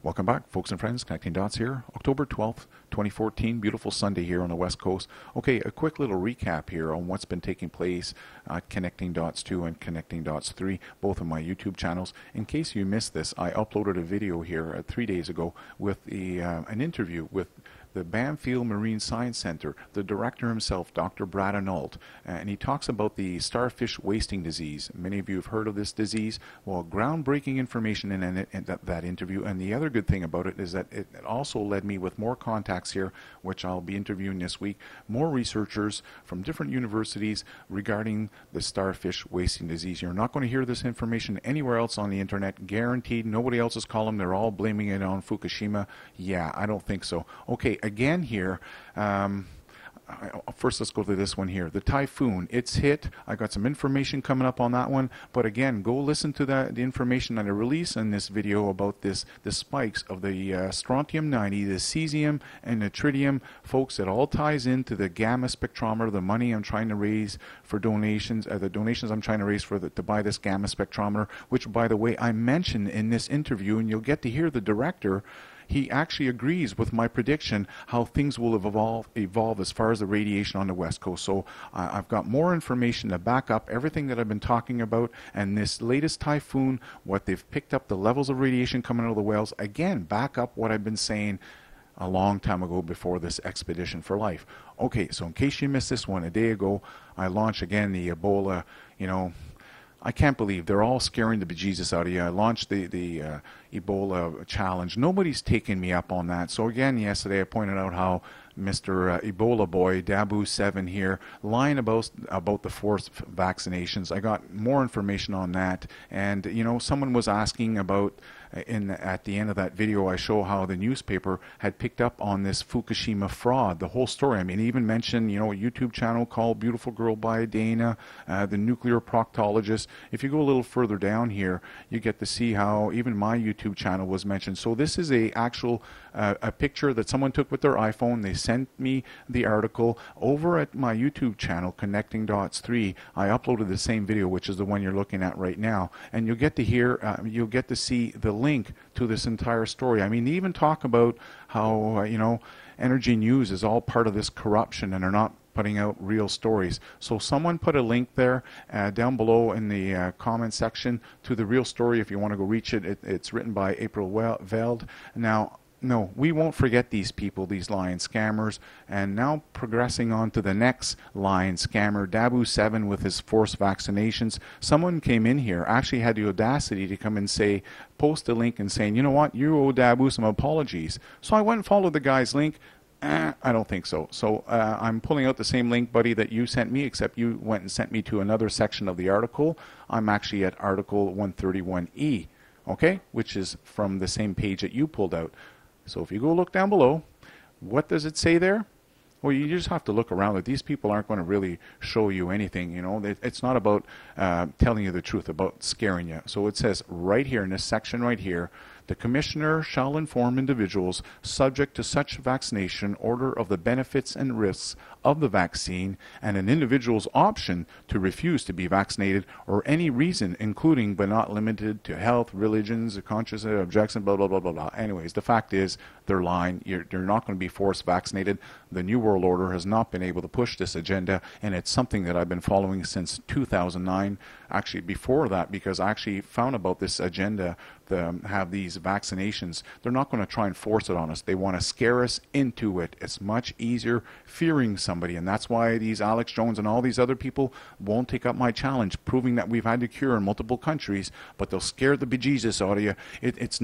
Welcome back, folks and friends. Connecting Dots here. October 12th, 2014. Beautiful Sunday here on the West Coast. Okay, a quick little recap here on what's been taking place at Connecting Dots 2 and Connecting Dots 3, both on my YouTube channels. In case you missed this, I uploaded a video here 3 days ago with an interview with the Banfield Marine Science Center, the director himself, Dr. Brad Arnault, and he talks about the starfish wasting disease. Many of you have heard of this disease. Well, groundbreaking information in that interview, and the other good thing about it is that it also led me with more contacts here, which I'll be interviewing this week, more researchers from different universities regarding the starfish wasting disease. You're not going to hear this information anywhere else on the internet, guaranteed. Nobody else is calling. They're all blaming it on Fukushima. Yeah, I don't think so. Okay, again here, first let's go to this one here. The Typhoon, it's hit. I got some information coming up on that one, but again, go listen to the information that I released in this video about the spikes of the strontium-90, the cesium, and the tritium. Folks, it all ties into the gamma spectrometer, the money I'm trying to raise for donations, the donations I'm trying to raise for to buy this gamma spectrometer, which, by the way, I mentioned in this interview, and you'll get to hear the director. He actually agrees with my prediction how things will evolve as far as the radiation on the West Coast. So I've got more information to back up everything that I've been talking about, and this latest typhoon, what they've picked up, the levels of radiation coming out of the whales, again, back up what I've been saying a long time ago before this expedition for life. Okay, so in case you missed this one, a day ago, I launched again the Ebola, I can't believe they're all scaring the bejesus out of you. I launched the Ebola challenge. Nobody's taken me up on that. So again, yesterday I pointed out how Mr. Ebola boy, DAHBOO77 here, lying about the forced vaccinations. I got more information on that. And, someone was asking about, at the end of that video, I show how the newspaper had picked up on this Fukushima fraud, the whole story. I mean, even mentioned, a YouTube channel called BeautifulgirlbyDana, the nuclear proctologist. If you go a little further down here, you get to see how even my YouTube channel was mentioned. So this is a picture that someone took with their iPhone. They sent me the article over at my YouTube channel, Connecting Dots 3. I uploaded the same video, which is the one you're looking at right now, and you'll get to hear, you'll get to see the link to this entire story. I mean, they even talk about how Energy News is all part of this corruption, and they're not putting out real stories. So someone put a link there down below in the comment section to the real story if you want to go reach it. It's written by April Veld. Now, no, we won't forget these people, these lying scammers. And now progressing on to the next lying scammer, DAHBOO7 with his forced vaccinations. Someone came in here, actually had the audacity to come and say, post a link and saying, you know what, you owe DAHBOO some apologies. So I went and followed the guy's link. I don't think so. So I'm pulling out the same link, buddy, that you sent me, except you went and sent me to another section of the article. I'm actually at article 131E, okay, which is from the same page that you pulled out. So if you go look down below, what does it say there? Well, you just have to look around. These people aren't going to really show you anything. It's not about telling you the truth, about scaring you. So it says right here in this section right here, the Commissioner shall inform individuals subject to such vaccination order of the benefits and risks of the vaccine and an individual's option to refuse to be vaccinated or any reason, including but not limited to health, religions, conscience, objection, blah, blah, blah, blah, blah. Anyways, the fact is they're lying. You're not going to be forced vaccinated. The New World Order has not been able to push this agenda, and it's something that I've been following since 2009, actually before that, because I actually found about this agenda to have these vaccinations. They're not going to try and force it on us. They want to scare us into it. It's much easier fearing somebody, and that's why these Alex Jones and all these other people won't take up my challenge, proving that we've had the cure in multiple countries, but they'll scare the bejesus out of you. It's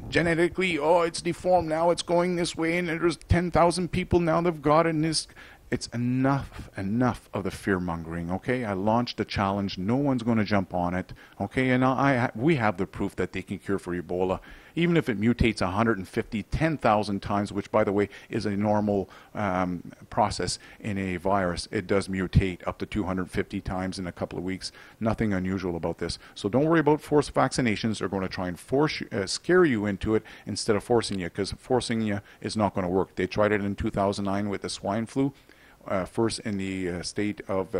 genetically, it's deformed now, it's going this way, and there's 10,000 people now that've got it in this. It's enough of the fear-mongering, okay? I launched a challenge. No one's going to jump on it, okay? And we have the proof that they can cure for Ebola. Even if it mutates 10,000 times, which, by the way, is a normal process in a virus. It does mutate up to 250 times in a couple of weeks. Nothing unusual about this. So don't worry about forced vaccinations. They're going to try and scare you into it instead of forcing you, because forcing you is not going to work. They tried it in 2009 with the swine flu. First in the state of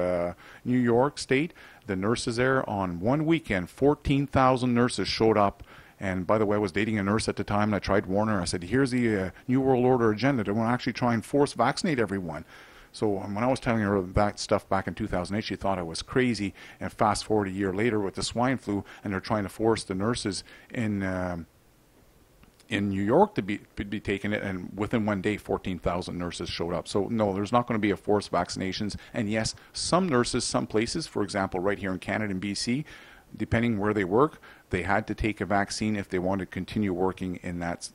New York State, the nurses there on one weekend, 14,000 nurses showed up And by the way, I was dating a nurse at the time, and I tried warning her. I said, here's the New World Order agenda. They want to actually try and force vaccinate everyone. So when I was telling her that stuff back in 2008, she thought I was crazy. And fast forward a year later with the swine flu, and they're trying to force the nurses in New York to be taking it, and within one day 14,000 nurses showed up. So no, there's not going to be a forced vaccinations. And yes, some nurses, some places, for example right here in Canada and BC, depending where they work, they had to take a vaccine if they wanted to continue working in that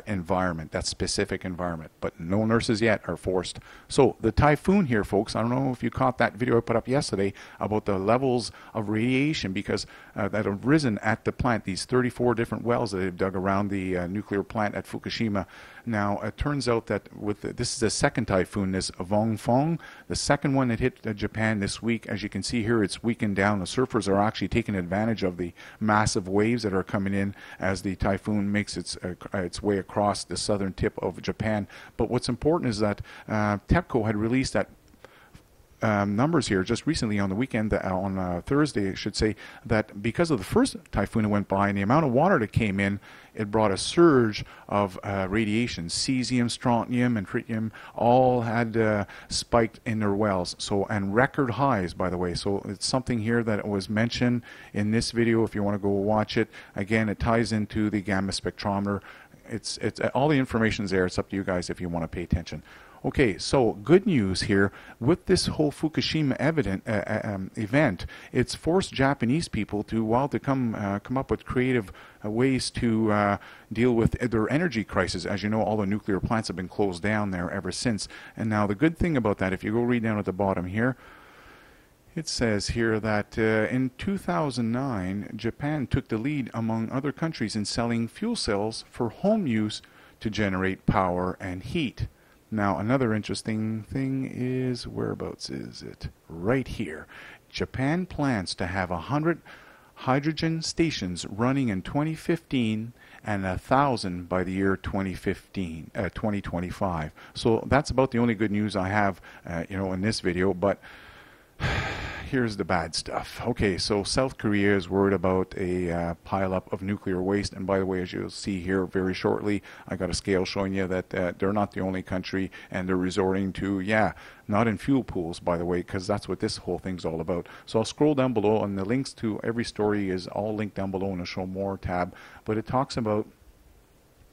environment, that specific environment. But no nurses yet are forced. So the Typhoon here, folks, I don't know if you caught that video I put up yesterday about the levels of radiation because that have risen at the plant, these 34 different wells that they've dug around the nuclear plant at Fukushima. Now, it turns out that this is the second typhoon, this Vongfong, the second one that hit Japan this week. As you can see here, it's weakened down. The surfers are actually taking advantage of the massive waves that are coming in as the typhoon makes its way across the southern tip of Japan. But what's important is that TEPCO had released that numbers here just recently on the weekend, on Thursday I should say, that because of the first typhoon that went by and the amount of water that came in, it brought a surge of radiation. Cesium, strontium, and tritium all had spiked in their wells. So, and record highs, by the way. So it's something here that was mentioned in this video. If you want to go watch it, again, it ties into the gamma spectrometer. It's all the information's there. It's up to you guys if you want to pay attention. Okay, so good news here with this whole Fukushima event. It's forced Japanese people to come up with creative ways to deal with their energy crisis. As you know, all the nuclear plants have been closed down there ever since. And now the good thing about that, if you go read down at the bottom here, it says here that in 2009, Japan took the lead among other countries in selling fuel cells for home use to generate power and heat. Now, another interesting thing is, whereabouts is it? Right here. Japan plans to have 100 hydrogen stations running in 2015 and 1,000 by the year 2025. So that's about the only good news I have, in this video. But here's the bad stuff. Okay, so South Korea is worried about a pileup of nuclear waste. And by the way, as you'll see here very shortly, I got a scale showing you that they're not the only country, and they're resorting to, not in fuel pools, by the way, because that's what this whole thing's all about. So I'll scroll down below, and the links to every story is all linked down below in the Show More tab. But it talks about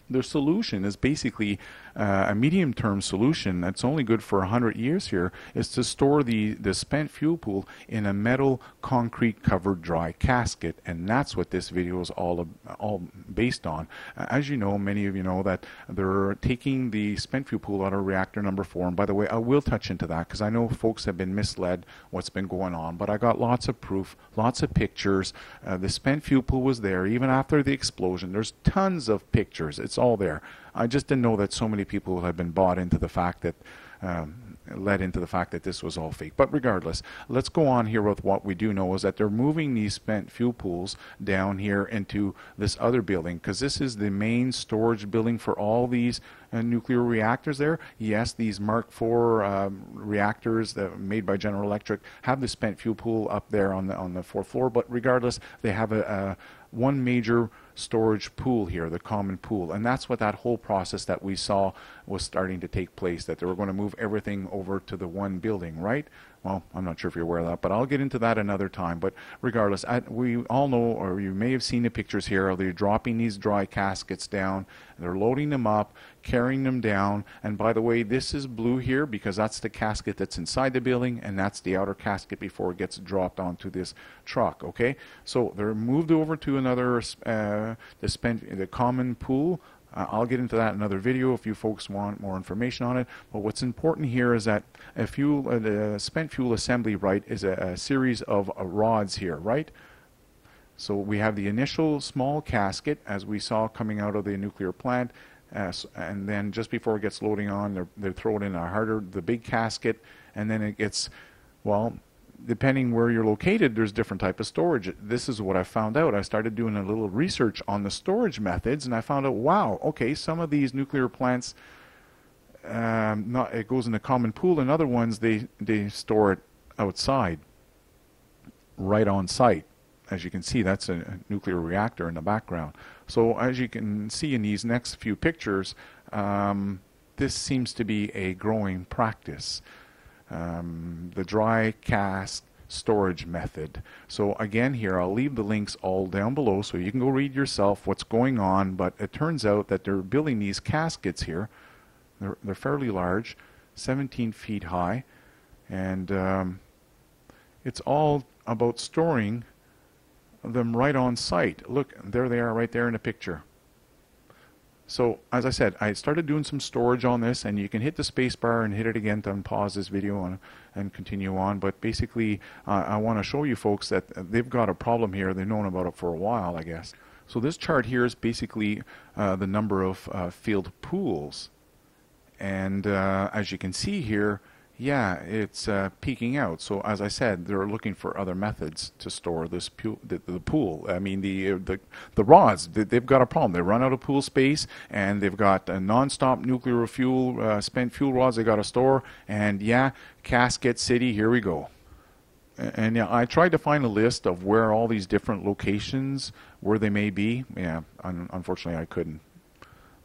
their solution is basically a medium-term solution that's only good for 100 years here, is to store the spent fuel pool in a metal concrete covered dry casket. And that's what this video is all based on. As you know, many of you know that they're taking the spent fuel pool out of reactor number 4. And by the way, I will touch into that because I know folks have been misled what's been going on. But I got lots of proof, lots of pictures. The spent fuel pool was there even after the explosion. There's tons of pictures. It's all there. I just didn't know that so many people had been bought into the fact that led into the fact that this was all fake. But regardless, let's go on here with what we do know is that they're moving these spent fuel pools down here into this other building, because this is the main storage building for all these nuclear reactors there. Yes, these Mark IV reactors that made by General Electric have the spent fuel pool up there on the 4th floor, but regardless, they have one major storage pool here, the common pool. And that's what that whole process that we saw was starting to take place, that they were going to move everything over to the one building, right? Well, I'm not sure if you're aware of that, but I'll get into that another time. But regardless, we all know, or you may have seen the pictures here, they're dropping these dry caskets down, they're loading them up, carrying them down. And by the way, this is blue here because that's the casket that's inside the building, and that's the outer casket before it gets dropped onto this truck, okay? So they're moved over to another, the common pool. I'll get into that in another video if you folks want more information on it. But what's important here is that the spent fuel assembly, right, is a series of rods here, right? So we have the initial small casket, as we saw coming out of the nuclear plant, and then just before it gets loading on, they're throwing in the big casket, and then it gets, well, depending where you're located, there's different type of storage. This is what I found out. I started doing a little research on the storage methods, and I found out, wow, okay, some of these nuclear plants, it goes in the common pool, and other ones, they store it outside, right on site. as you can see, that's a nuclear reactor in the background. So as you can see in these next few pictures, this seems to be a growing practice. The dry cask storage method. So again, here I'll leave the links all down below so you can go read yourself what's going on, but it turns out that they're building these caskets here. They're fairly large, 17 feet high, and it's all about storing them right on site. Look, there they are right there in the picture. So as I said, I started doing some storage on this, and you can hit the space bar and hit it again to unpause this video and continue on. But basically, I want to show you folks that they've got a problem here. They've known about it for a while, I guess. So this chart here is basically the number of field pools. And as you can see here, yeah, it's peaking out. So as I said, they're looking for other methods to store this the pool. I mean, the rods, they've got a problem. They run out of pool space, and they've got a non-stop nuclear fuel, spent fuel rods they got to store. And yeah, Casket City, here we go. And yeah, I tried to find a list of where all these different locations, where they may be. Yeah, unfortunately I couldn't.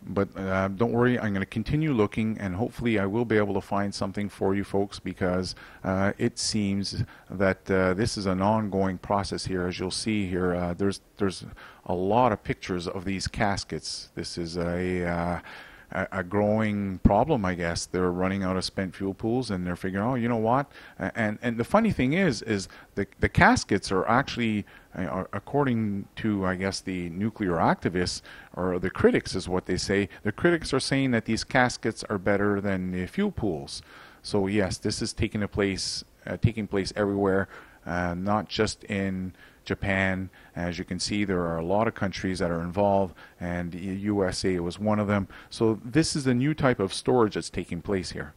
But don't worry, I'm going to continue looking, and hopefully I will be able to find something for you folks, because it seems that this is an ongoing process here. As you'll see here, there's a lot of pictures of these caskets. This is a growing problem, I guess. They're running out of spent fuel pools, and they're figuring, oh, you know what? And the funny thing is the caskets are actually, according to, I guess, the nuclear activists, or the critics is what they say, the critics are saying that these caskets are better than the fuel pools. So yes, this is taking place everywhere, not just in Japan. As you can see, there are a lot of countries that are involved, and USA was one of them. So this is a new type of storage that's taking place here.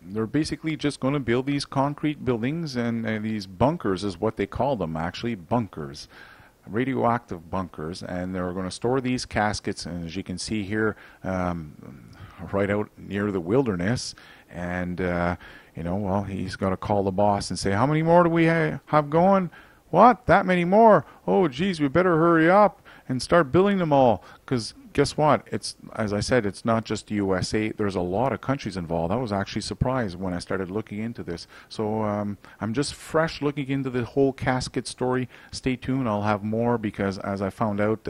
They're basically just going to build these concrete buildings, and these bunkers is what they call them, actually, bunkers, radioactive bunkers, and they're going to store these caskets, and as you can see here, right out near the wilderness. And you know, well, he's got to call the boss and say, how many more do we have going? What? That many more? Oh, geez, we better hurry up and start building them all. Because guess what? It's, as I said, it's not just the USA. There's a lot of countries involved. I was actually surprised when I started looking into this. So I'm just fresh looking into the whole casket story. Stay tuned. I'll have more, because as I found out,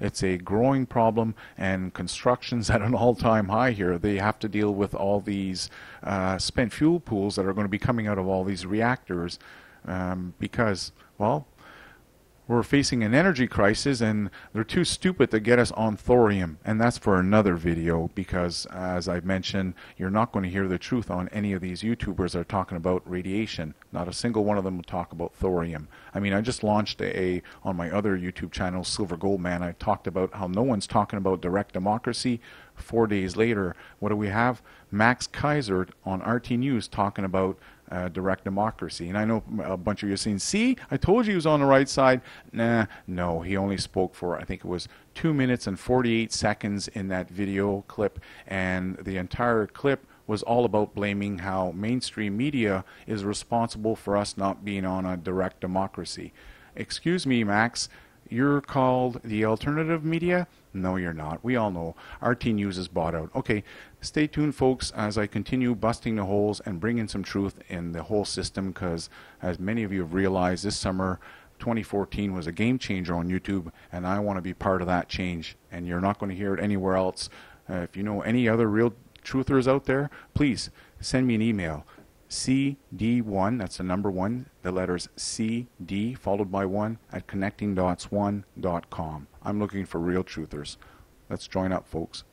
it's a growing problem, and construction's at an all-time high here. They have to deal with all these spent fuel pools that are going to be coming out of all these reactors, because, well, we're facing an energy crisis, and they're too stupid to get us on thorium. And that's for another video, because as I mentioned, you're not going to hear the truth on any of these YouTubers that are talking about radiation. Not a single one of them will talk about thorium. I mean, I just launched on my other YouTube channel, Silver Gold Man, I talked about how no one's talking about direct democracy. 4 days later, what do we have? Max Keiser on RT News talking about direct democracy. And I know a bunch of you are saying, see, I told you he was on the right side. Nah, no, he only spoke for, I think it was 2 minutes and 48 seconds in that video clip, and the entire clip was all about blaming how mainstream media is responsible for us not being on a direct democracy. Excuse me, Max, you're called the alternative media? No, you're not. We all know. RT News is bought out. Okay, stay tuned, folks, as I continue busting the holes and bringing some truth in the whole system, because as many of you have realized, this summer 2014 was a game changer on YouTube, and I want to be part of that change, and you're not going to hear it anywhere else. If you know any other real truthers out there, please send me an email. CD1, that's the number 1, the letters CD followed by 1 at connectingdots1.com. I'm looking for real truthers. Let's join up, folks.